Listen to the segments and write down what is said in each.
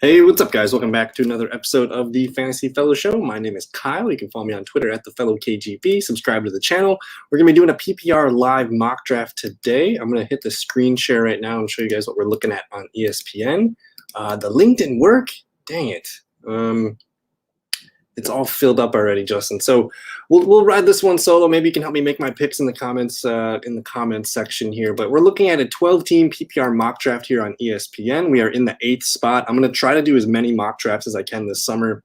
Hey, what's up, guys? Welcome back to another episode of the Fantasy Fellow Show. My name is Kyle. You can follow me on Twitter at @TheFellowKGB. Subscribe to the channel. We're going to be doing a PPR live mock draft today. I'm going to hit the screen share right now and show you guys what we're looking at on ESPN. The link didn't work. Dang it. It's all filled up already, Justin. So we'll ride this one solo. Maybe you can help me make my picks in the comments section here. But we're looking at a 12-team PPR mock draft here on ESPN. We are in the 8th spot. I'm going to try to do as many mock drafts as I can this summer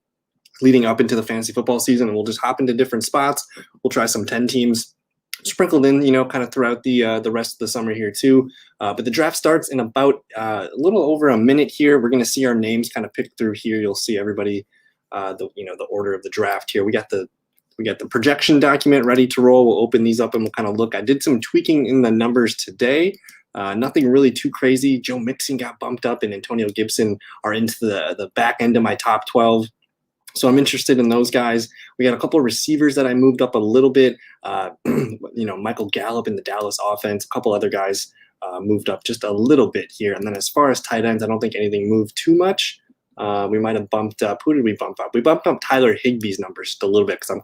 leading up into the fantasy football season, and we'll just hop into different spots. We'll try some 10 teams sprinkled in, kind of throughout the rest of the summer here too. But the draft starts in about a little over a minute here. We're going to see our names kind of picked through here. You'll see everybody. The order of the draft here. We got the projection document ready to roll. We'll open these up and we'll kind of look. I did some tweaking in the numbers today. Nothing really too crazy. Joe Mixon got bumped up and Antonio Gibson are into the back end of my top 12. So I'm interested in those guys. We got a couple of receivers that I moved up a little bit. Michael Gallup in the Dallas offense. A couple other guys moved up just a little bit here. And then as far as tight ends, I don't think anything moved too much. We might have bumped up. Who did we bump up? We bumped up Tyler Higby's numbers just a little bit because I'm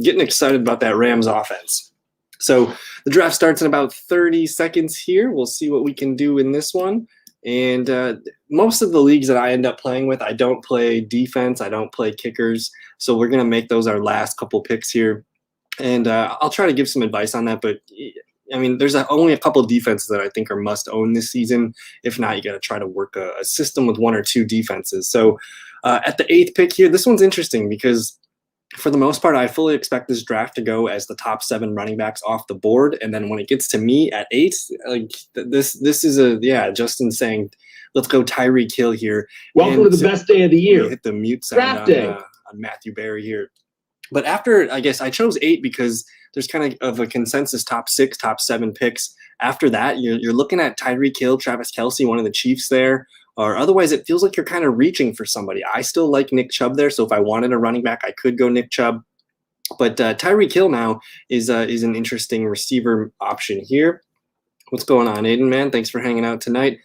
getting excited about that Rams offense. So the draft starts in about 30 seconds here. We'll see what we can do in this one. And most of the leagues that I end up playing with, I don't play defense. I don't play kickers. So we're going to make those our last couple picks here. And I'll try to give some advice on that. But I mean, there's only a couple of defenses that I think are must own this season. If not, you got to try to work a system with one or two defenses. So at the 8th pick here, this one's interesting because for the most part, I fully expect this draft to go as the top 7 running backs off the board. And then when it gets to me at 8, like this is Justin saying, let's go Tyreek Hill here. Welcome to the best day of the year. Hit the mute sound on Matthew Berry here. But after, I guess I chose 8 because there's kind of a consensus top 6, top 7 picks. After that, you're looking at Tyreek Hill, Travis Kelce, one of the Chiefs there. Or otherwise, it feels like you're kind of reaching for somebody. I still like Nick Chubb there, so if I wanted a running back, I could go Nick Chubb. But Tyreek Hill now is an interesting receiver option here. What's going on, Aiden, man? Thanks for hanging out tonight.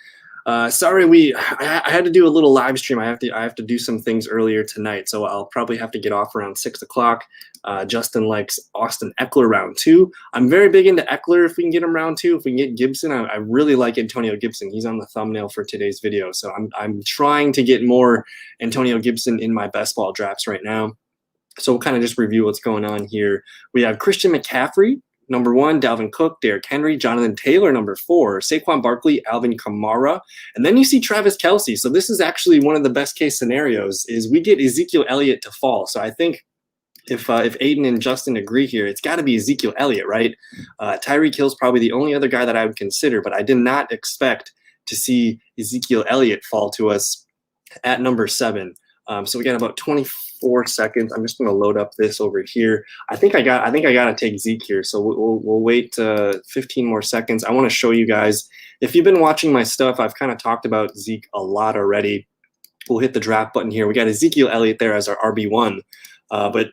Sorry, I had to do a little live stream. I have to do some things earlier tonight, so I'll probably have to get off around 6 o'clock. Justin likes Austin Eckler round 2. I'm very big into Eckler if we can get him round 2. If we can get Gibson, I really like Antonio Gibson. He's on the thumbnail for today's video, so I'm trying to get more Antonio Gibson in my best ball drafts right now. So we'll kind of just review what's going on here. We have Christian McCaffrey, number 1, Dalvin Cook, Derrick Henry, Jonathan Taylor, number 4, Saquon Barkley, Alvin Kamara, and then you see Travis Kelce. So this is actually one of the best case scenarios is we get Ezekiel Elliott to fall. So I think if Aiden and Justin agree here, it's got to be Ezekiel Elliott, right? Tyreek Hill's probably the only other guy that I would consider, but I did not expect to see Ezekiel Elliott fall to us at number 7. So we got about 24 seconds. I'm just going to load up this over here. I think I got to take Zeke here. So we'll wait 15 more seconds. I want to show you guys. If you've been watching my stuff, I've kind of talked about Zeke a lot already. We'll hit the draft button here. We got Ezekiel Elliott there as our RB1. But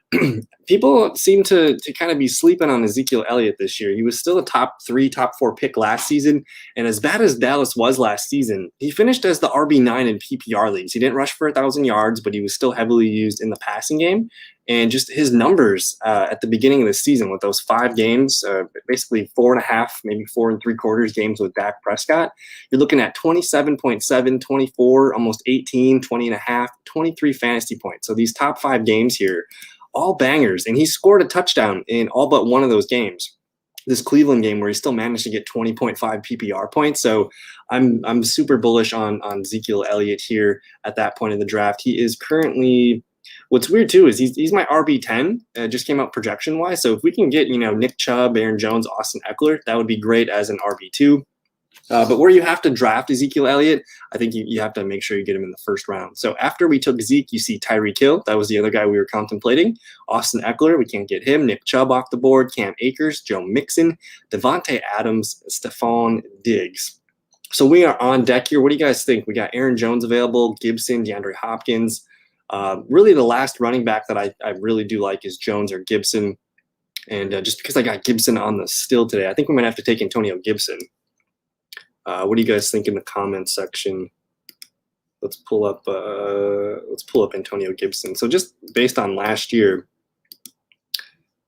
people seem to kind of be sleeping on Ezekiel Elliott this year. He was still a top 3, top 4 pick last season. And as bad as Dallas was last season, he finished as the RB9 in PPR leagues. He didn't rush for 1,000 yards, but he was still heavily used in the passing game. And just his numbers at the beginning of the season with those 5 games, basically 4.5, maybe 4 3/4 games with Dak Prescott, you're looking at 27.7, 24, almost 18, 20.5, 23 fantasy points. So these top 5 games here, all bangers. And he scored a touchdown in all but one of those games. This Cleveland game where he still managed to get 20.5 PPR points. So I'm super bullish on Ezekiel Elliott here at that point of the draft. He is currently... What's weird too is he's my RB10. Just came out projection wise. So if we can get Nick Chubb, Aaron Jones, Austin Eckler, that would be great as an RB2. But where you have to draft Ezekiel Elliott, I think you have to make sure you get him in the first round. So after we took Zeke, you see Tyreek Hill. That was the other guy we were contemplating. Austin Eckler, we can't get him. Nick Chubb off the board. Cam Akers, Joe Mixon, Devontae Adams, Stephon Diggs. So we are on deck here. What do you guys think? We got Aaron Jones available, Gibson, DeAndre Hopkins. Really the last running back that I really do like is Jones or Gibson. And just because I got Gibson on the still today, I think we might have to take Antonio Gibson. What do you guys think in the comments section? let's pull up Antonio Gibson. So just based on last year,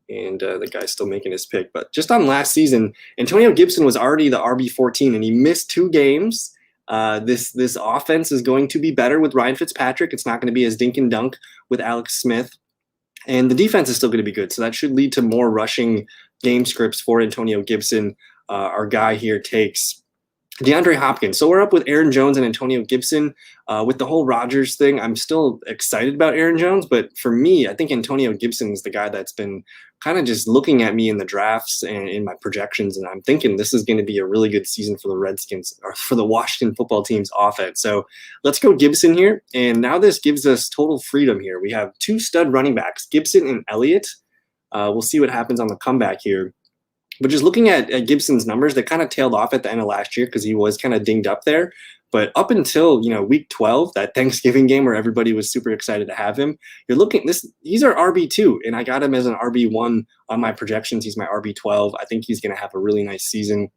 and the guy's still making his pick, but just on last season, Antonio Gibson was already the RB14, and he missed 2 games. This offense is going to be better with Ryan Fitzpatrick. It's not going to be as dink and dunk with Alex Smith. And the defense is still going to be good. So that should lead to more rushing game scripts for Antonio Gibson. Our guy here takes DeAndre Hopkins. So we're up with Aaron Jones and Antonio Gibson. With the whole Rodgers thing, I'm still excited about Aaron Jones. But for me, I think Antonio Gibson is the guy that's been kind of just looking at me in the drafts and in my projections. And I'm thinking this is going to be a really good season for the Redskins, or for the Washington football team's offense. So let's go Gibson here. And now this gives us total freedom here. We have 2 stud running backs, Gibson and Elliott. We'll see what happens on the comeback here. But just looking at Gibson's numbers, they kind of tailed off at the end of last year because he was kind of dinged up there. But up until, week 12, that Thanksgiving game where everybody was super excited to have him, you're looking he's our RB2, and I got him as an RB1 on my projections. He's my RB12. I think he's going to have a really nice season.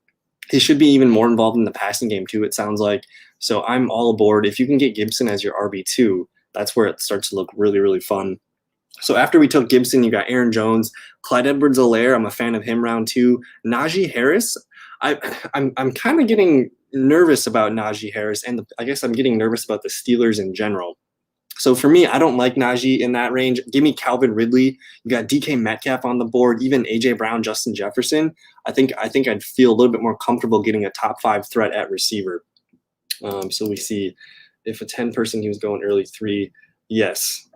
He should be even more involved in the passing game too, it sounds like. So I'm all aboard. If you can get Gibson as your RB2, that's where it starts to look really, really fun. So after we took Gibson, you got Aaron Jones, Clyde Edwards-Helaire. I'm a fan of him round 2. Najee Harris. I'm kind of getting nervous about Najee Harris, and I guess I'm getting nervous about the Steelers in general. So for me, I don't like Najee in that range. Give me Calvin Ridley. You got DK Metcalf on the board, even AJ Brown, Justin Jefferson. I think I'd feel a little bit more comfortable getting a top 5 threat at receiver. So we see if a 10-person, he was going early 3. Yes.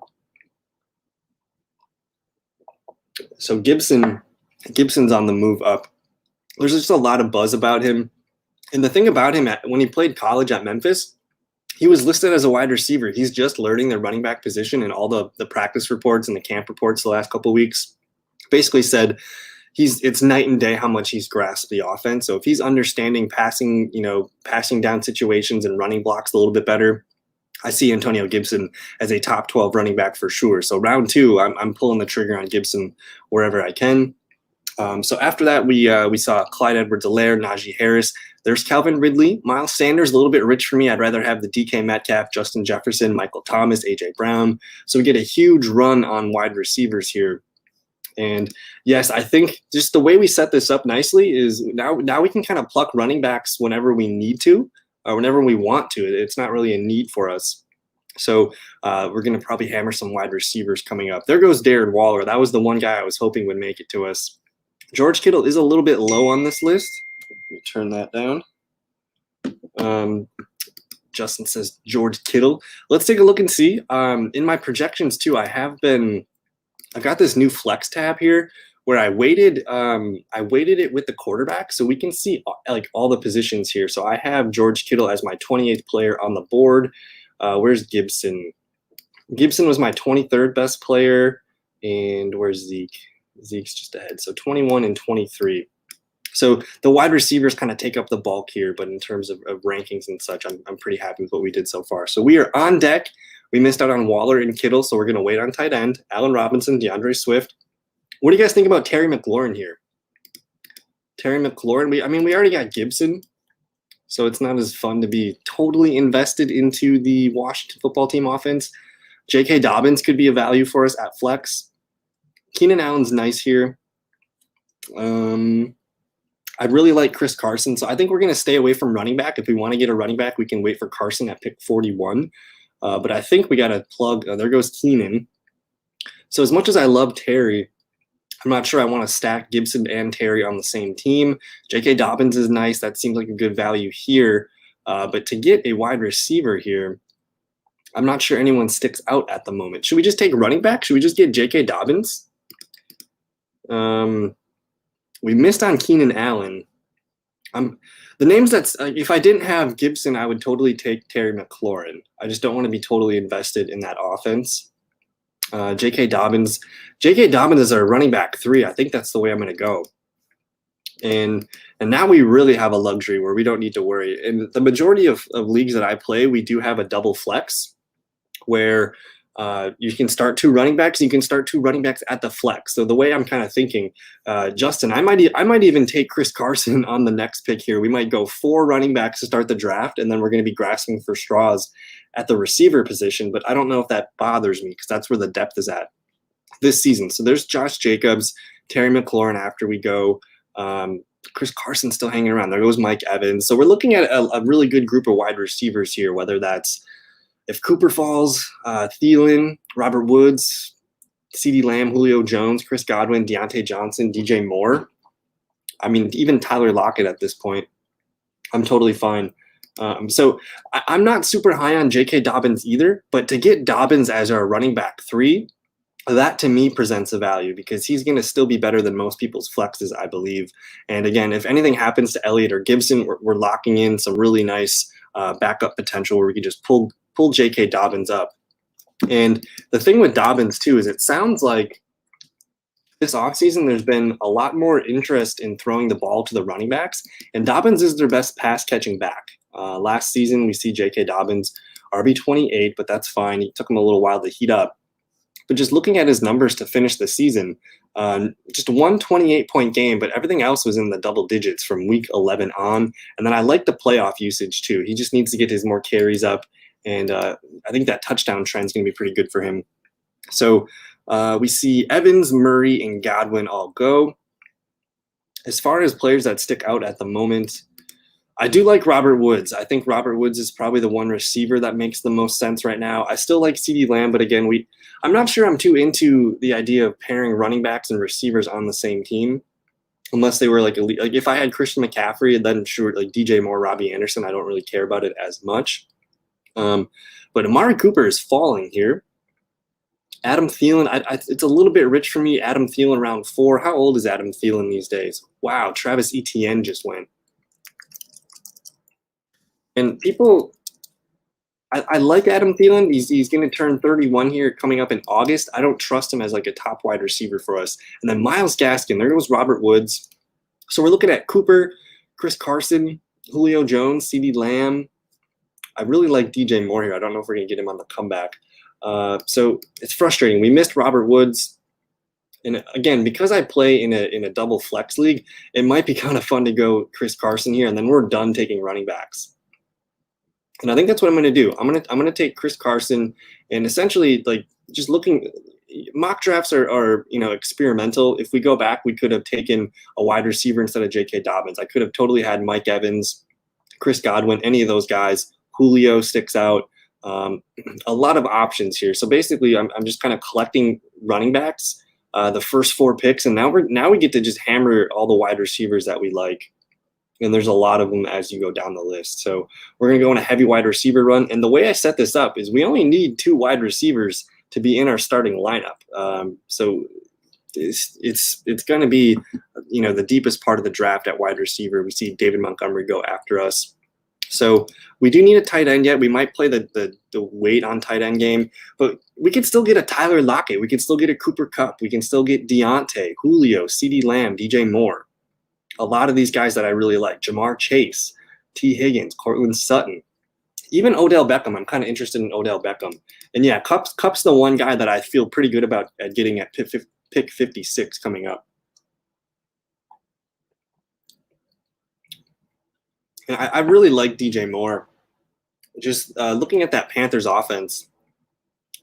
So Gibson's on the move up. There's just a lot of buzz about him. And the thing about him, when he played college at Memphis, he was listed as a wide receiver. He's just learning the running back position, and all the practice reports and the camp reports the last couple of weeks basically said it's night and day how much he's grasped the offense. So if he's understanding passing down situations and running blocks a little bit better, I see Antonio Gibson as a top 12 running back for sure. So round 2, I'm pulling the trigger on Gibson wherever I can. So after that, we saw Clyde Edwards-Helaire, Najee Harris. There's Calvin Ridley. Miles Sanders, a little bit rich for me. I'd rather have the DK Metcalf, Justin Jefferson, Michael Thomas, AJ Brown. So we get a huge run on wide receivers here. And yes, I think just the way we set this up nicely is now we can kind of pluck running backs whenever we need to, or whenever we want to. It's not really a need for us. So we're going to probably hammer some wide receivers coming up. There goes Darren Waller. That was the one guy I was hoping would make it to us. George Kittle is a little bit low on this list. Let me turn that down. Justin says George Kittle. Let's take a look and see. In my projections too, I've got this new flex tab here where I weighted it with the quarterback, so we can see like all the positions here. So I have George Kittle as my 28th player on the board. Where's Gibson? Gibson was my 23rd best player, and where's Zeke? Zeke's just ahead. So 21 and 23. So the wide receivers kind of take up the bulk here, but in terms of rankings and such, I'm pretty happy with what we did so far. So we are on deck. We missed out on Waller and Kittle, so we're going to wait on tight end. Allen Robinson, DeAndre Swift. What do you guys think about Terry McLaurin here? Terry McLaurin, we already got Gibson, so it's not as fun to be totally invested into the Washington football team offense. JK Dobbins could be a value for us at flex. Keenan Allen's nice here. I really like Chris Carson, so I think we're going to stay away from running back. If we want to get a running back, we can wait for Carson at pick 41. But I think we got to plug. There goes Keenan. So as much as I love Terry, I'm not sure I want to stack Gibson and Terry on the same team. J.K. Dobbins is nice. That seems like a good value here. But to get a wide receiver here, I'm not sure anyone sticks out at the moment. Should we just take running back? Should we just get J.K. Dobbins? We missed on Keenan Allen. The names that's if I didn't have Gibson, I would totally take Terry McLaurin. I just don't want to be totally invested in that offense. J.K. Dobbins. J.K. Dobbins is our running back 3. I think that's the way I'm going to go. And now we really have a luxury where we don't need to worry. In the majority of leagues that I play, we do have a double flex where you can start 2 running backs. You can start 2 running backs at the flex. So the way I'm kind of thinking, Justin, I might even take Chris Carson on the next pick here. We might go 4 running backs to start the draft, and then we're going to be grasping for straws at the receiver position, but I don't know if that bothers me because that's where the depth is at this season. So there's Josh Jacobs, Terry McLaurin after we go. Chris Carson still hanging around. There goes Mike Evans. So we're looking at a really good group of wide receivers here, whether that's if Cooper falls, Thielen, Robert Woods, CeeDee Lamb, Julio Jones, Chris Godwin, Deontay Johnson, DJ Moore. I mean, even Tyler Lockett at this point, I'm totally fine. So I'm not super high on JK Dobbins either, but to get Dobbins as our running back 3, that to me presents a value because he's going to still be better than most people's flexes, I believe. And again, if anything happens to Elliott or Gibson, we're locking in some really nice backup potential where we can just pull JK Dobbins up. And the thing with Dobbins too is it sounds like this offseason there's been a lot more interest in throwing the ball to the running backs, and Dobbins is their best pass catching back. Last season we see JK Dobbins RB28, but that's fine. It took him a little while to heat up. But just looking at his numbers to finish the season, just one 28-point game, but everything else was in the double digits from week 11 on. And then I like the playoff usage too. He just needs to get his more carries up. And I think that touchdown trend is going to be pretty good for him. So we see Evans, Murray, and Godwin all go. As far as players that stick out at the moment, I do like Robert Woods. I think Robert Woods is probably the one receiver that makes the most sense right now. I still like CeeDee Lamb, but again, I'm not sure I'm too into the idea of pairing running backs and receivers on the same team, unless they were like if I had Christian McCaffrey, then sure, like DJ Moore, Robbie Anderson, I don't really care about it as much. But Amari Cooper is falling here. Adam Thielen, it's a little bit rich for me. Adam Thielen round 4. How old is Adam Thielen these days? Wow, Travis Etienne just went. And people, I like Adam Thielen. He's going to turn 31 here coming up in August. I don't trust him as like a top wide receiver for us. And then Myles Gaskin, there goes Robert Woods. So we're looking at Cooper, Chris Carson, Julio Jones, CeeDee Lamb. I really like DJ Moore here. I don't know if we're going to get him on the comeback. So it's frustrating. We missed Robert Woods. And again, because I play in a double flex league, it might be kind of fun to go Chris Carson here, and then we're done taking running backs. And I think that's what I'm going to do. I'm going to take Chris Carson and essentially like just looking. Mock drafts are experimental. If we go back, we could have taken a wide receiver instead of J.K. Dobbins. I could have totally had Mike Evans, Chris Godwin, any of those guys. Julio sticks out. A lot of options here. So basically, I'm just kind of collecting running backs, the first 4 picks, and now we get to just hammer all the wide receivers that we like. And there's a lot of them as you go down the list. So we're going to go on a heavy wide receiver run. And the way I set this up is we only need 2 wide receivers to be in our starting lineup. So it's going to be, the deepest part of the draft at wide receiver. We see David Montgomery go after us. So we do need a tight end yet. We might play the wait on tight end game, but we can still get a Tyler Lockett. We can still get a Cooper Kupp. We can still get Deontay, Julio, CeeDee Lamb, DJ Moore. A lot of these guys that I really like, Jamar Chase, T. Higgins, Cortland Sutton, even Odell Beckham. I'm kind of interested in Odell Beckham. And yeah, Kupp's the one guy that I feel pretty good about at getting at pick 56 coming up. And I really like DJ Moore. Just looking at that Panthers offense,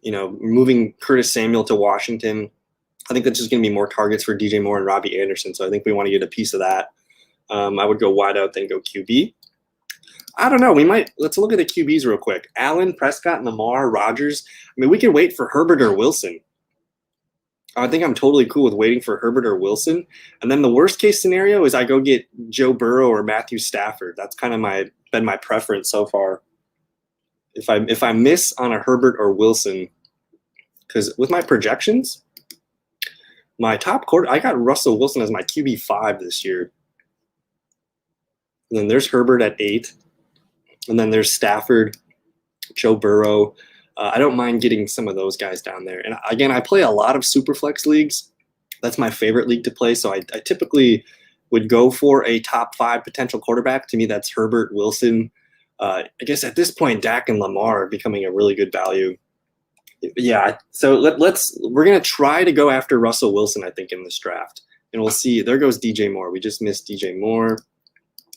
moving Curtis Samuel to Washington, I think that's just going to be more targets for DJ Moore and Robbie Anderson. So I think we want to get a piece of that. I would go wide out, then go QB. I don't know. Let's look at the QBs real quick. Allen, Prescott, Lamar, Rodgers. I mean, we can wait for Herbert or Wilson. I think I'm totally cool with waiting for Herbert or Wilson. And then the worst case scenario is I go get Joe Burrow or Matthew Stafford. That's kind of been my preference so far. If I miss on a Herbert or Wilson, because with my projections, my top quarter, I got Russell Wilson as my QB5 this year. And then there's Herbert at 8. And then there's Stafford, Joe Burrow. I don't mind getting some of those guys down there. And again, I play a lot of Superflex leagues. That's my favorite league to play. So I typically would go for a top 5 potential quarterback. To me, that's Herbert, Wilson. I guess at this point, Dak and Lamar are becoming a really good value. Yeah, so we're going to try to go after Russell Wilson, I think, in this draft. And we'll see. There goes DJ Moore. We just missed DJ Moore.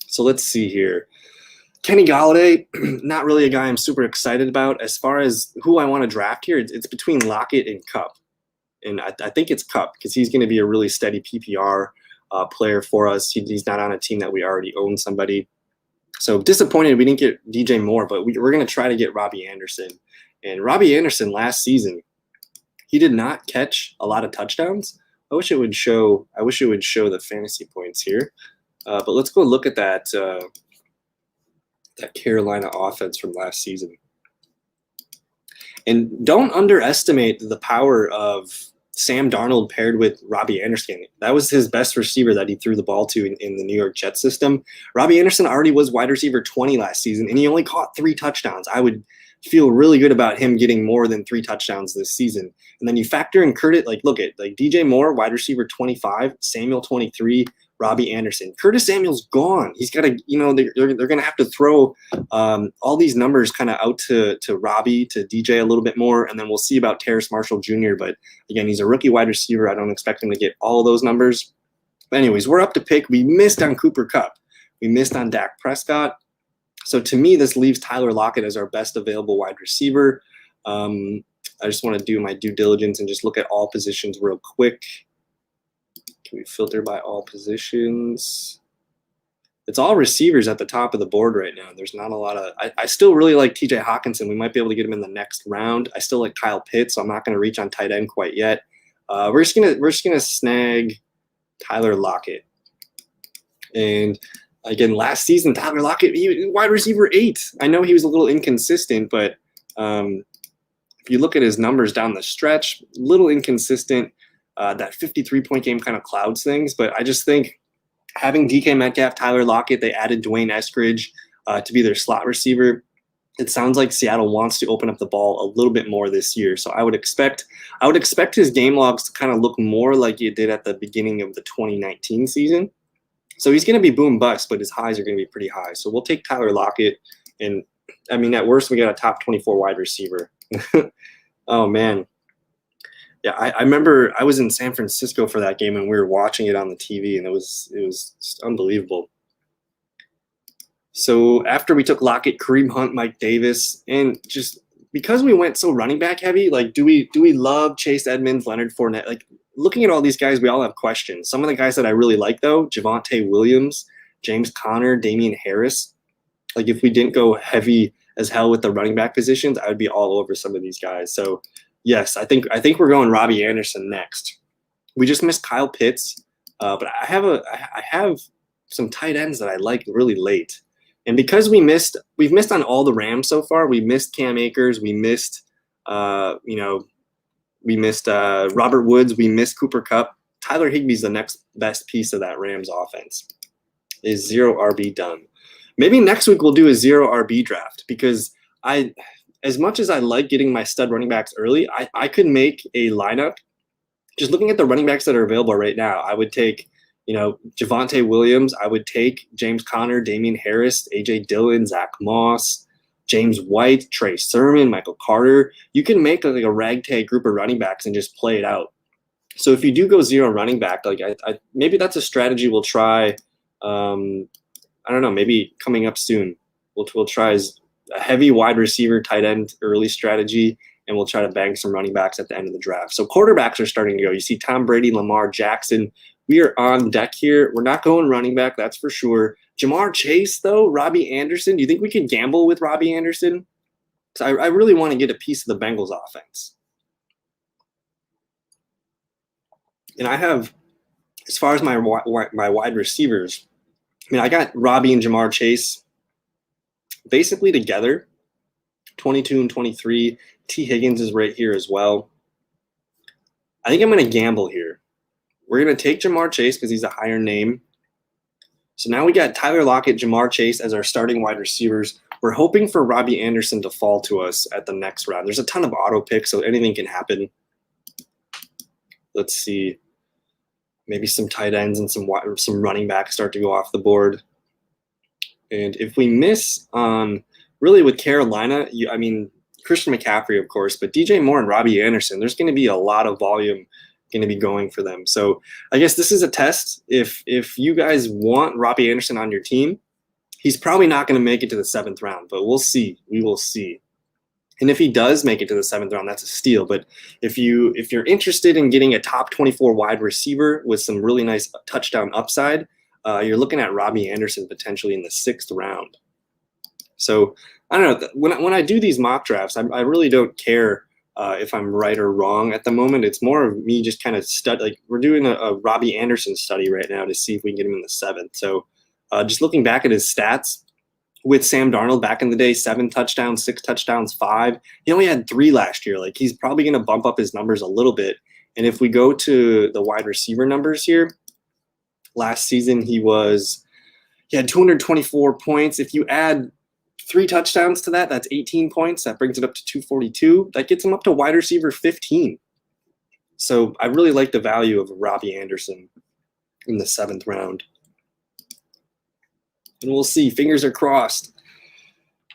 So let's see here. Kenny Gallaudet, not really a guy I'm super excited about. As far as who I want to draft here, it's between Lockett and Kupp. And I think it's Kupp because he's going to be a really steady PPR player for us. He's not on a team that we already own somebody. So disappointed we didn't get DJ Moore, but we're going to try to get Robbie Anderson. And Robbie Anderson last season, he did not catch a lot of touchdowns. I wish it would show the fantasy points here. But let's go look at that that Carolina offense from last season. And don't underestimate the power of Sam Darnold paired with Robbie Anderson. That was his best receiver that he threw the ball to in the New York Jets system. Robbie Anderson already was wide receiver 20 last season, and he only caught 3 touchdowns. I would feel really good about him getting more than 3 touchdowns this season. And then you factor in Curtis, look at DJ Moore, wide receiver 25, Samuel 23, Robbie Anderson. Curtis Samuel's gone. He's got to, they're going to have to throw all these numbers kind of out to Robbie, to DJ a little bit more, and then we'll see about Terrace Marshall Jr. But again, he's a rookie wide receiver. I don't expect him to get all of those numbers. But anyways, we're up to pick. We missed on Cooper Kupp. We missed on Dak Prescott. So to me, this leaves Tyler Lockett as our best available wide receiver. I just want to do my due diligence and just look at all positions real quick. Can we filter by all positions? It's all receivers at the top of the board right now. There's not a lot of – I still really like TJ Hawkinson. We might be able to get him in the next round. I still like Kyle Pitts, so I'm not going to reach on tight end quite yet. We're just gonna snag Tyler Lockett. And – again, last season, Tyler Lockett, he was wide receiver 8. I know he was a little inconsistent, but if you look at his numbers down the stretch, a little inconsistent. That 53-point game kind of clouds things, but I just think having DK Metcalf, Tyler Lockett, they added Dwayne Eskridge to be their slot receiver. It sounds like Seattle wants to open up the ball a little bit more this year. So I would expect his game logs to kind of look more like it did at the beginning of the 2019 season. So he's going to be boom bust, but his highs are going to be pretty high. So we'll take Tyler Lockett. And, I mean, at worst, we got a top 24 wide receiver. Oh, man. Yeah, I remember I was in San Francisco for that game, and we were watching it on the TV, and it was just unbelievable. So after we took Lockett, Kareem Hunt, Mike Davis, and just because we went so running back heavy, do we love Chase Edmonds, Leonard Fournette? Looking at all these guys, we all have questions. Some of the guys that I really like, though, Javonte Williams, James Conner, Damien Harris. If we didn't go heavy as hell with the running back positions, I would be all over some of these guys. So, yes, I think we're going Robbie Anderson next. We just missed Kyle Pitts, but I have some tight ends that I like really late. And because we've missed on all the Rams so far. We missed Cam Akers. We missed, Robert Woods. We missed Cooper Kupp. Tyler Higby's the next best piece of that Rams offense. Is 0 RB done? Maybe next week we'll do a 0 RB draft because as much as I like getting my stud running backs early, I could make a lineup. Just looking at the running backs that are available right now, I would take, Javonte Williams. I would take James Conner, Damien Harris, A.J. Dillon, Zach Moss, James White, Trey Sermon, Michael Carter. You can make a ragtag group of running backs and just play it out. So if you do go 0 running back, maybe that's a strategy we'll try. I don't know, maybe coming up soon. We'll try a heavy wide receiver, tight end early strategy, and we'll try to bang some running backs at the end of the draft. So quarterbacks are starting to go. You see Tom Brady, Lamar Jackson. We are on deck here. We're not going running back, that's for sure. Jamar Chase, though, Robbie Anderson. Do you think we could gamble with Robbie Anderson? Because I really want to get a piece of the Bengals offense. And I have, as far as my wide receivers, I got Robbie and Jamar Chase basically together, 22 and 23. T. Higgins is right here as well. I think I'm going to gamble here. We're going to take Jamar Chase because he's a higher name. So now we got Tyler Lockett, Jamar Chase as our starting wide receivers. We're hoping for Robbie Anderson to fall to us at the next round. There's a ton of auto picks, so anything can happen. Let's see. Maybe some tight ends and some running backs start to go off the board. And if we miss really with Carolina, Christian McCaffrey, of course, but DJ Moore and Robbie Anderson, there's going to be a lot of volume going to be going for them. So I guess this is a test. If you guys want Robbie Anderson on your team, He's probably not going to make it to the 7th round, but we'll see. We will see. And if he does make it to the 7th round, that's a steal. But if you're interested in getting a top 24 wide receiver with some really nice touchdown upside, you're looking at Robbie Anderson potentially in the 6th round. So I don't know. When I do these mock drafts, I really don't care if I'm right or wrong at the moment. It's more of me just kind of like we're doing a Robbie Anderson study right now to see if we can get him in the 7th. So just looking back at his stats with Sam Darnold back in the day, 7 touchdowns, 6 touchdowns, 5. He only had 3 last year. Like he's probably going to bump up his numbers a little bit. And if we go to the wide receiver numbers here, last season he had 224 points. If you add 3 touchdowns to that, that's 18 points. That brings it up to 242. That gets him up to wide receiver 15. So I really like the value of Robbie Anderson in the 7th round. And we'll see. Fingers are crossed.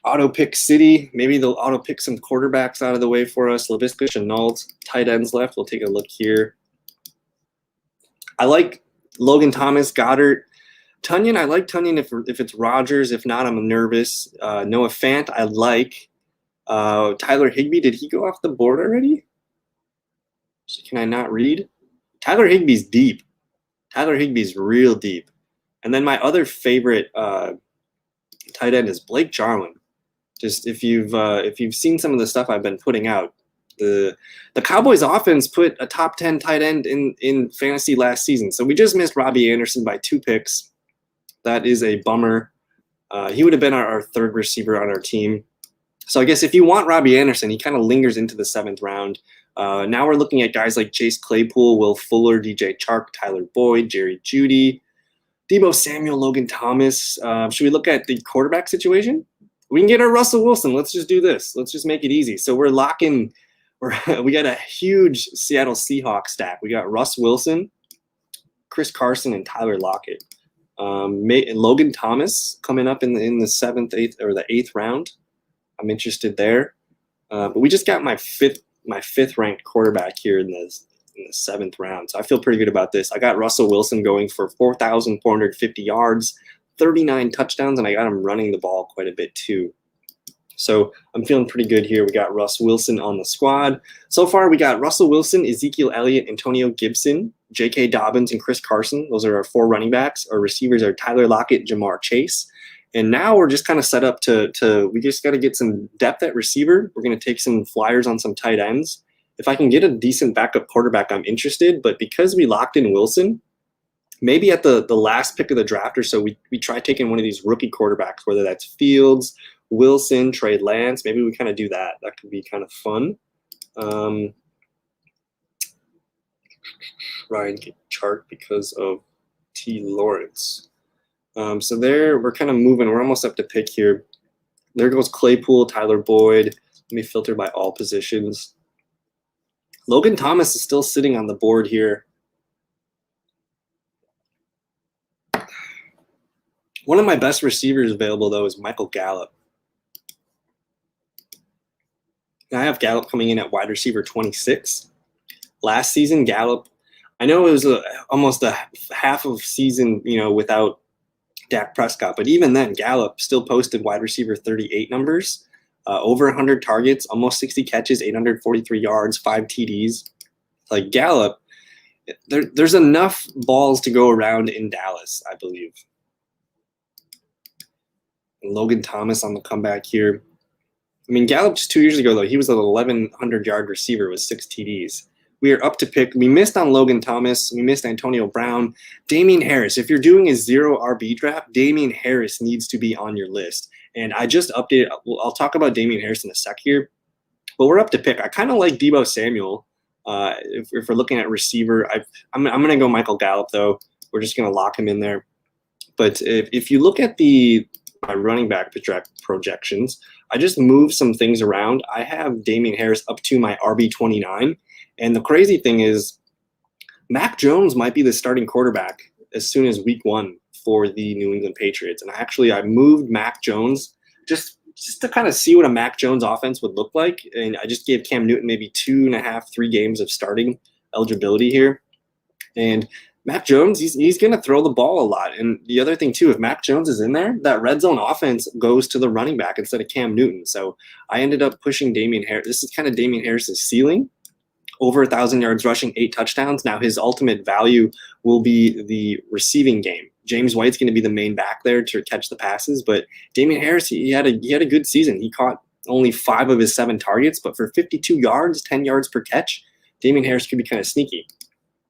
Auto pick City. Maybe they'll auto pick some quarterbacks out of the way for us. LaVisca Chenault, tight ends left. We'll take a look here. I like Logan Thomas, Goddard. Tunyon, I like Tunyon if it's Rodgers. If not, I'm nervous. Noah Fant, I like. Tyler Higby, did he go off the board already? Can I not read? Tyler Higby's deep. Tyler Higby's real deep. And then my other favorite tight end is Blake Jarwin. Just if you've seen some of the stuff I've been putting out, the Cowboys offense put a top 10 tight end in fantasy last season. So we just missed Robbie Anderson by 2 picks. That is a bummer. He would have been our 3rd receiver on our team. So I guess if you want Robbie Anderson, he kind of lingers into the 7th round. Now we're looking at guys like Chase Claypool, Will Fuller, DJ Chark, Tyler Boyd, Jerry Jeudy, Deebo Samuel, Logan Thomas. Should we look at the quarterback situation? We can get our Russell Wilson. Let's just do this. Let's just make it easy. So we're locking. We got a huge Seattle Seahawks stack. We got Russ Wilson, Chris Carson, and Tyler Lockett. Logan Thomas coming up in the 7th, 8th, or the 8th round. I'm interested there. But we just got my fifth ranked quarterback here in the 7th round. So I feel pretty good about this. I got Russell Wilson going for 4,450 yards, 39 touchdowns, and I got him running the ball quite a bit too. So I'm feeling pretty good here. We got Russ Wilson on the squad. So far, we got Russell Wilson, Ezekiel Elliott, Antonio Gibson, JK Dobbins, and Chris Carson. Those are our 4 running backs. Our receivers are Tyler Lockett, Jamar Chase. And now we're just kind of set up to we just got to get some depth at receiver. We're going to take some flyers on some tight ends. If I can get a decent backup quarterback, I'm interested. But because we locked in Wilson, maybe at the last pick of the draft or so, we try taking one of these rookie quarterbacks, whether that's Fields, Wilson, Trey Lance. Maybe we kind of do that. That could be kind of fun. Ryan Chart because of T. Lawrence. So there, we're kind of moving. We're almost up to pick here. There goes Claypool, Tyler Boyd. Let me filter by all positions. Logan Thomas is still sitting on the board here. One of my best receivers available, though, is Michael Gallup. And I have Gallup coming in at wide receiver 26. Last season, Gallup, I know it was almost a half of season, without Dak Prescott, but even then, Gallup still posted wide receiver 38 numbers, over 100 targets, almost 60 catches, 843 yards, 5 TDs. Like Gallup, there's enough balls to go around in Dallas, I believe. And Logan Thomas on the comeback here. I mean, Gallup just 2 years ago, though, he was an 1,100-yard receiver with 6 TDs. We are up to pick. We missed on Logan Thomas. We missed Antonio Brown. Damien Harris. If you're doing a 0 RB draft, Damien Harris needs to be on your list. And I just updated. I'll talk about Damien Harris in a sec here. But we're up to pick. I kind of like Deebo Samuel. If we're looking at receiver, I'm going to go Michael Gallup, though. We're just going to lock him in there. But if you look at my running back projections, I just moved some things around. I have Damien Harris up to my RB29. And the crazy thing is, Mac Jones might be the starting quarterback as soon as week 1 for the New England Patriots. And I moved Mac Jones just to kind of see what a Mac Jones offense would look like. And I just gave Cam Newton maybe 2.5, 3 games of starting eligibility here. And Mac Jones, he's going to throw the ball a lot. And the other thing, too, if Mac Jones is in there, that red zone offense goes to the running back instead of Cam Newton. So I ended up pushing Damien Harris. This is kind of Damien Harris's ceiling. Over 1,000 yards rushing, 8 touchdowns. Now his ultimate value will be the receiving game. James White's going to be the main back there to catch the passes. But Damien Harris, he had a good season. He caught only 5 of his 7 targets. But for 52 yards, 10 yards per catch, Damien Harris could be kind of sneaky.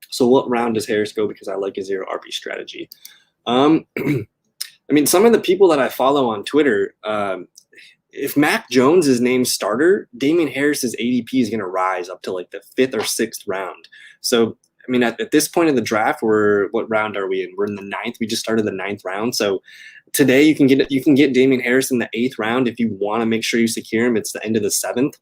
So what round does Harris go? Because I like a 0 RB strategy. I mean, some of the people that I follow on Twitter, if Mac Jones is named starter, Damien Harris's ADP is going to rise up to like the 5th or 6th round. So, I mean, at this point in the draft, what round are we in? We're in the 9th. We just started the 9th round. So today you can get Damien Harris in the 8th round if you want to make sure you secure him. It's the end of the 7th.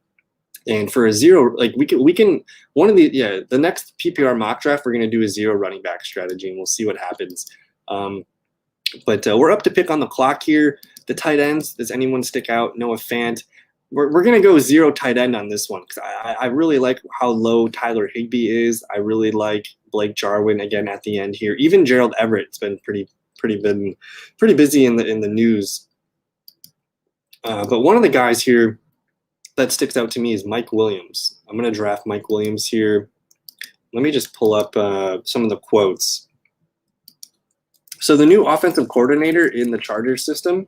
And for a 0, like we can the next PPR mock draft, we're going to do a 0 running back strategy, and we'll see what happens. But we're up to pick on the clock here. The tight ends, does anyone stick out? Noah Fant. We're going to go 0 tight end on this one because I really like how low Tyler Higby is. I really like Blake Jarwin again at the end here. Even Gerald Everett's been pretty busy in the news. But one of the guys here that sticks out to me is Mike Williams. I'm going to draft Mike Williams here. Let me just pull up some of the quotes. So the new offensive coordinator in the Chargers system,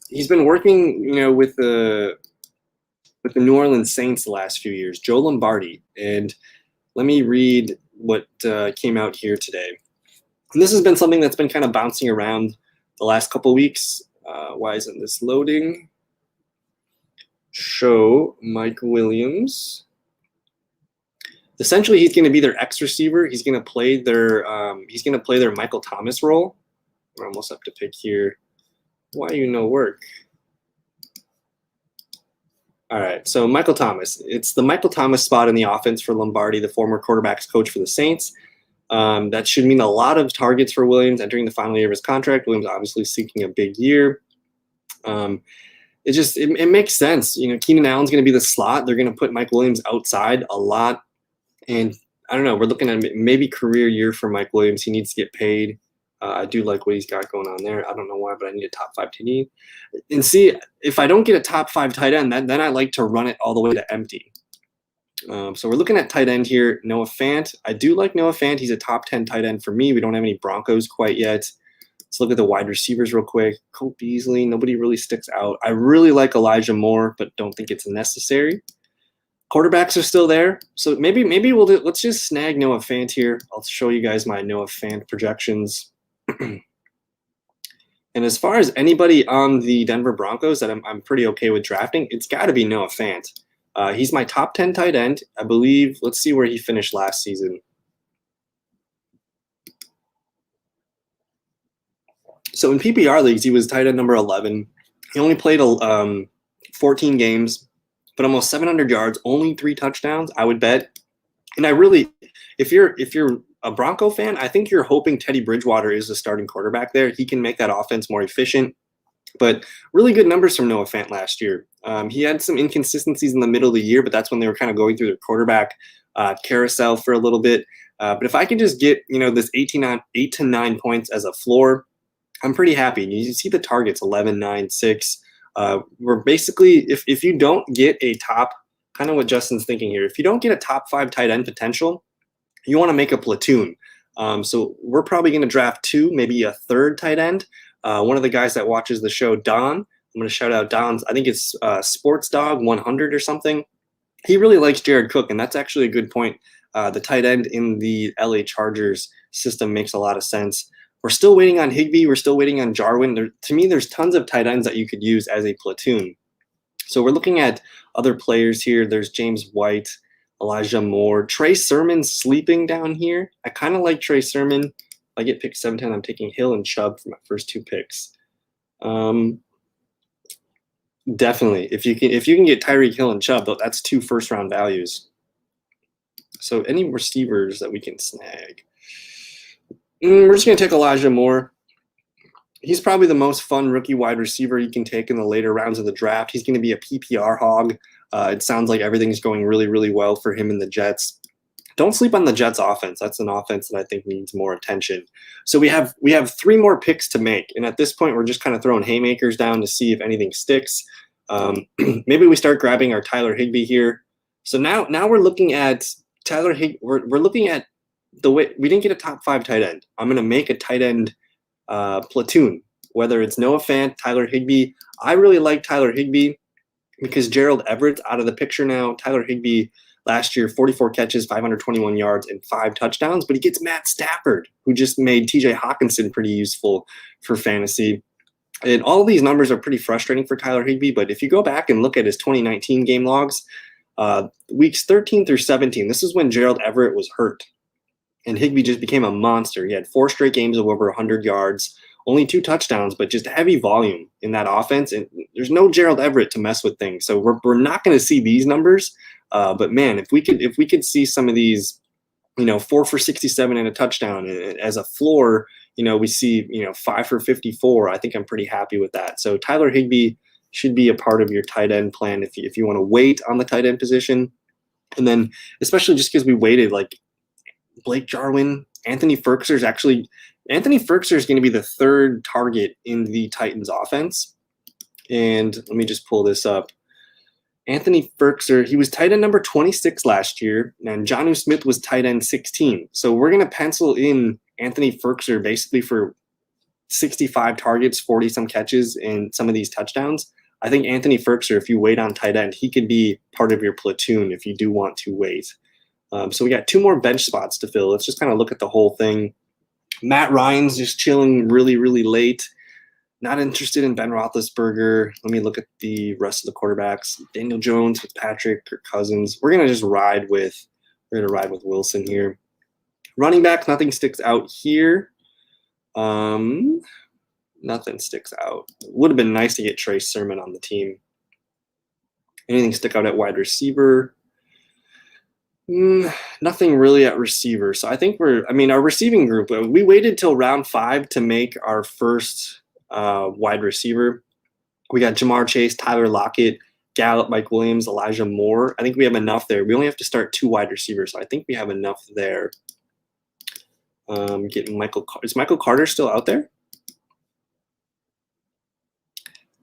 he's been working, with the New Orleans Saints the last few years, Joe Lombardi. And let me read what came out here today. And this has been something that's been kind of bouncing around the last couple weeks. Why isn't this loading? Show Mike Williams. Essentially, he's going to be their X receiver. He's going to play their Michael Thomas role. We're almost up to pick here. Why no work? All right, so Michael Thomas. It's the Michael Thomas spot in the offense for Lombardi, the former quarterbacks coach for the Saints. That should mean a lot of targets for Williams entering the final year of his contract. Williams obviously seeking a big year. It makes sense. Keenan Allen's going to be the slot. They're going to put Mike Williams outside a lot. And I don't know, we're looking at maybe career year for Mike Williams. He needs to get paid. I do like what he's got going on there. I don't know why, but I need a top 5 TD. And see, if I don't get a top 5 tight end, then I like to run it all the way to empty. So we're looking at tight end here. Noah Fant. I do like Noah Fant. He's a top 10 tight end for me. We don't have any Broncos quite yet. Let's look at the wide receivers real quick. Cole Beasley, nobody really sticks out. I really like Elijah Moore, but don't think it's necessary. Quarterbacks are still there, so maybe let's just snag Noah Fant here. I'll show you guys my Noah Fant projections. And as far as anybody on the Denver Broncos that I'm pretty okay with drafting, it's got to be Noah Fant. He's my top 10 tight end, I believe. Let's see where he finished last season. So in PPR leagues, he was tight end number 11. He only played 14 games, but almost 700 yards, only 3 touchdowns, I would bet. And I really, if you're a Bronco fan, I think you're hoping Teddy Bridgewater is the starting quarterback there. He can make that offense more efficient. But really good numbers from Noah Fant last year. He had some inconsistencies in the middle of the year, but that's when they were kind of going through their quarterback carousel for a little bit. But if I can just get this 8 to 9 points as a floor, I'm pretty happy. And you see the targets 11, 9, 6. We're basically, if you don't get a top, kind of what Justin's thinking here, if you don't get a top 5 tight end potential, you want to make a platoon. So we're probably going to draft 2, maybe a 3rd tight end. One of the guys that watches the show, Don, I'm going to shout out Don's, I think it's Sports Dog 100 or something. He really likes Jared Cook, and that's actually a good point. The tight end in the LA Chargers system makes a lot of sense. We're still waiting on Higby. We're still waiting on Jarwin. To me, there's tons of tight ends that you could use as a platoon. So we're looking at other players here. There's James White, Elijah Moore, Trey Sermon sleeping down here. I kind of like Trey Sermon. If I get pick 7-10, I'm taking Hill and Chubb for my first 2 picks. Definitely, if you can get Tyreek Hill and Chubb, that's 2 first-round values. So any receivers that we can snag. We're just going to take Elijah Moore. He's probably the most fun rookie wide receiver you can take in the later rounds of the draft. He's going to be a PPR hog. It sounds like everything's going really, really well for him in the Jets. don't sleep on the Jets offense. That's an offense that I think needs more attention. So we have 3 more picks to make. And at this point, we're just kind of throwing haymakers down to see if anything sticks. Maybe we start grabbing our Tyler Higby here. So now we're looking at Tyler Higby. We're looking at the way we didn't get a top 5 tight end. I'm going to make a tight end platoon, whether it's Noah Fant, Tyler Higby. I really like Tyler Higby because Gerald Everett's out of the picture now. Tyler Higby last year, 44 catches, 521 yards, and 5 touchdowns. But he gets Matt Stafford, who just made TJ Hawkinson pretty useful for fantasy. And all of these numbers are pretty frustrating for Tyler Higby. But if you go back and look at his 2019 game logs, weeks 13 through 17, this is when Gerald Everett was hurt. And Higby just became a monster. He had 4 straight games of over 100 yards, only 2 touchdowns, but just heavy volume in that offense. And there's no Gerald Everett to mess with things. So we're not going to see these numbers. But man, if we could see some of these, 4 for 67 and a touchdown as a floor, we see, 5 for 54. I think I'm pretty happy with that. So Tyler Higby should be a part of your tight end plan if you want to wait on the tight end position. And then especially just because we waited, like Blake Jarwin, Anthony Ferkser is going to be the 3rd target in the Titans offense. And let me just pull this up. Anthony Ferkser, he was tight end number 26 last year, and Jonnu Smith was tight end 16. So we're going to pencil in Anthony Ferkser basically for 65 targets, 40-some catches, and some of these touchdowns. I think Anthony Ferkser, if you wait on tight end, he could be part of your platoon if you do want to wait. So we got 2 more bench spots to fill. Let's just kind of look at the whole thing. Matt Ryan's just chilling really, really late. Not interested in Ben Roethlisberger. Let me look at the rest of the quarterbacks. Daniel Jones, Fitzpatrick, Kirk Cousins. We're gonna ride with Wilson here. Running back, nothing sticks out here. Nothing sticks out. Would have been nice to get Trey Sermon on the team. Anything stick out at wide receiver? Nothing really at receiver. So I think our receiving group, we waited till round 5 to make our first wide receiver. We got Jamar Chase, Tyler Lockett, Gallup, Mike Williams, Elijah Moore. I think we have enough there. We only have to start 2 wide receivers, so I think we have enough there. Getting is Michael Carter still out there?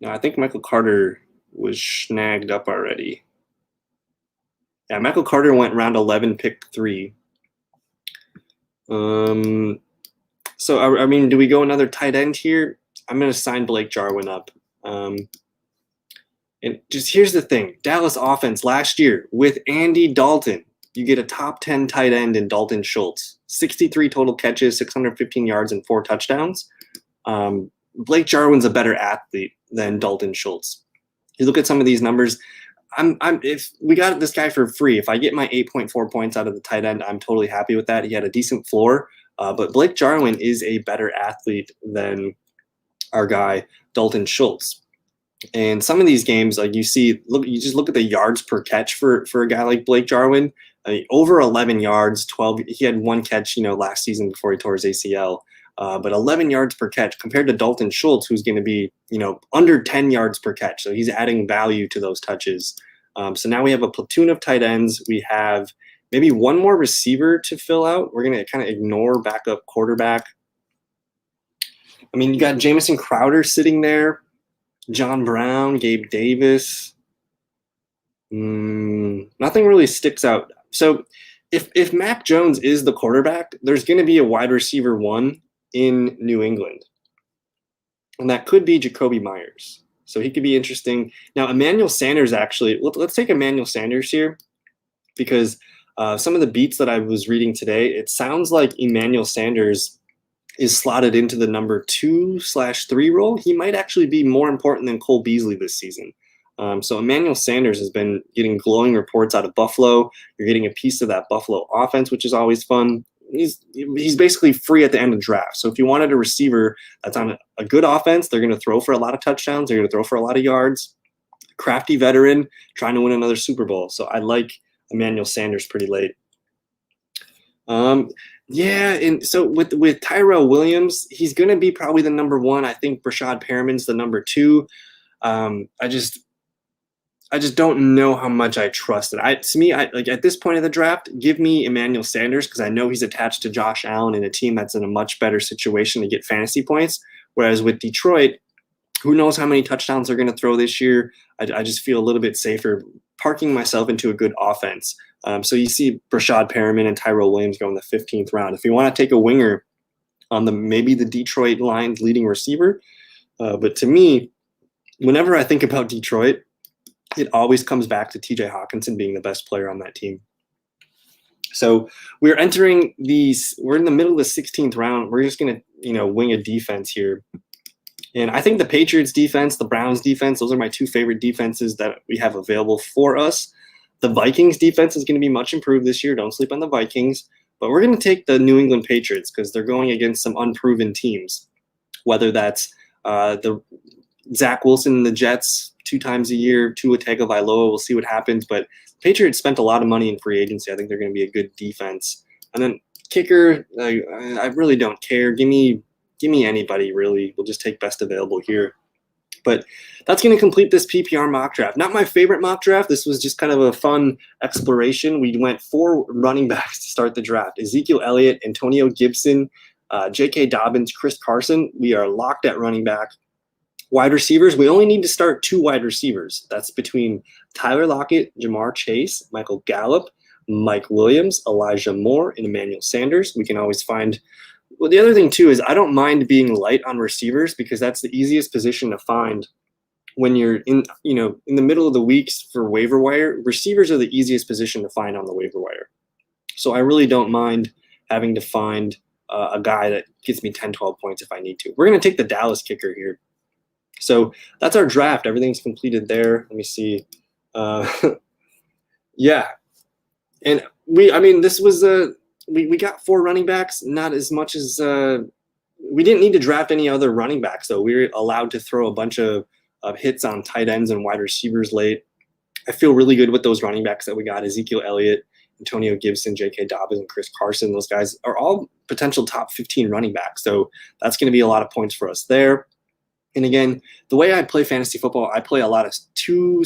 No, I think Michael Carter was snagged up already. Yeah, Michael Carter went round 11, pick 3. So, do we go another tight end here? I'm going to sign Blake Jarwin up. And just here's the thing. Dallas offense last year with Andy Dalton, you get a top 10 tight end in Dalton Schultz. 63 total catches, 615 yards, and 4 touchdowns. Blake Jarwin's a better athlete than Dalton Schultz. You look at some of these numbers. If we got this guy for free, if I get my 8.4 points out of the tight end, I'm totally happy with that. He had a decent floor, but Blake Jarwin is a better athlete than our guy Dalton Schultz. And some of these games, like you just look at the yards per catch for a guy like Blake Jarwin. Over 11 yards, 12. He had 1 catch, last season before he tore his ACL. But 11 yards per catch compared to Dalton Schultz, who's going to be, under 10 yards per catch. So he's adding value to those touches. So now we have a platoon of tight ends. We have maybe 1 more receiver to fill out. We're going to kind of ignore backup quarterback. You got Jamison Crowder sitting there, John Brown, Gabe Davis. Nothing really sticks out. So if Mac Jones is the quarterback, there's going to be a wide receiver 1 in New England. And that could be Jacoby Myers. So he could be interesting. Now, Emmanuel Sanders, actually, let's take Emmanuel Sanders here, because some of the beats that I was reading today, it sounds like Emmanuel Sanders is slotted into the number 2/3 role. He might actually be more important than Cole Beasley this season. So Emmanuel Sanders has been getting glowing reports out of Buffalo. You're getting a piece of that Buffalo offense, which is always fun. He's basically free at the end of the draft. So if you wanted a receiver that's on a good offense, they're going to throw for a lot of touchdowns. They're going to throw for a lot of yards. Crafty veteran trying to win another Super Bowl. So I like Emmanuel Sanders pretty late. Yeah, and so with Tyrell Williams, he's going to be probably the number 1. I think Brashad Perriman's the number 2. I just don't know how much I trust it. To me, like at this point of the draft, give me Emmanuel Sanders because I know he's attached to Josh Allen in a team that's in a much better situation to get fantasy points. Whereas with Detroit, who knows how many touchdowns they're going to throw this year? I just feel a little bit safer parking myself into a good offense. So you see Brashad Perriman and Tyrell Williams go in the 15th round. If you want to take a winger on maybe the Detroit Lions leading receiver, but to me, whenever I think about Detroit, it always comes back to TJ Hawkinson being the best player on that team. So we're in the middle of the 16th round. We're just going to, wing a defense here. And I think the Patriots defense, the Browns defense, those are my two favorite defenses that we have available for us. The Vikings defense is going to be much improved this year. Don't sleep on the Vikings. But we're going to take the New England Patriots because they're going against some unproven teams, whether that's the Zach Wilson and the Jets 2 times a year, Tua Tagovailoa. We'll see what happens. But Patriots spent a lot of money in free agency. I think they're going to be a good defense. And then kicker, I really don't care. Give me anybody, really. We'll just take best available here. But that's going to complete this PPR mock draft. Not my favorite mock draft. This was just kind of a fun exploration. We went 4 running backs to start the draft. Ezekiel Elliott, Antonio Gibson, JK Dobbins, Chris Carson. We are locked at running back. Wide receivers, we only need to start 2 wide receivers. That's between Tyler Lockett, Jamar Chase, Michael Gallup, Mike Williams, Elijah Moore, and Emmanuel Sanders. We can always find – well, the other thing, too, is I don't mind being light on receivers because that's the easiest position to find when you're in the middle of the weeks for waiver wire. Receivers are the easiest position to find on the waiver wire. So I really don't mind having to find a guy that gets me 10, 12 points if I need to. We're going to take the Dallas kicker here. So that's our draft. Everything's completed there. Let me see. Yeah. And this was we got 4 running backs, not as much as we didn't need to draft any other running backs, though. We were allowed to throw a bunch of hits on tight ends and wide receivers late. I feel really good with those running backs that we got. Ezekiel Elliott, Antonio Gibson, JK Dobbins, and Chris Carson. Those guys are all potential top 15 running backs. So that's going to be a lot of points for us there. And again, the way I play fantasy football, I play a lot of two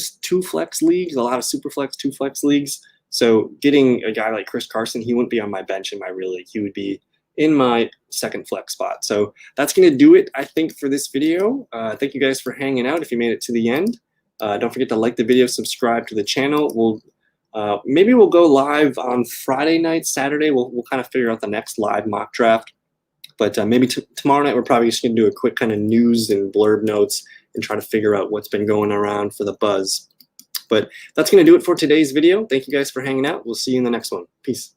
flex leagues, a lot of super flex, 2 flex leagues. So getting a guy like Chris Carson, he wouldn't be on my bench in my real league. He would be in my second flex spot. So that's going to do it, I think, for this video. Thank you guys for hanging out if you made it to the end. Don't forget to like the video, subscribe to the channel. Maybe we'll go live on Friday night, Saturday. We'll kind of figure out the next live mock draft. But maybe tomorrow night we're probably just going to do a quick kind of news and blurb notes and try to figure out what's been going around for the buzz. But that's going to do it for today's video. Thank you guys for hanging out. We'll see you in the next one. Peace.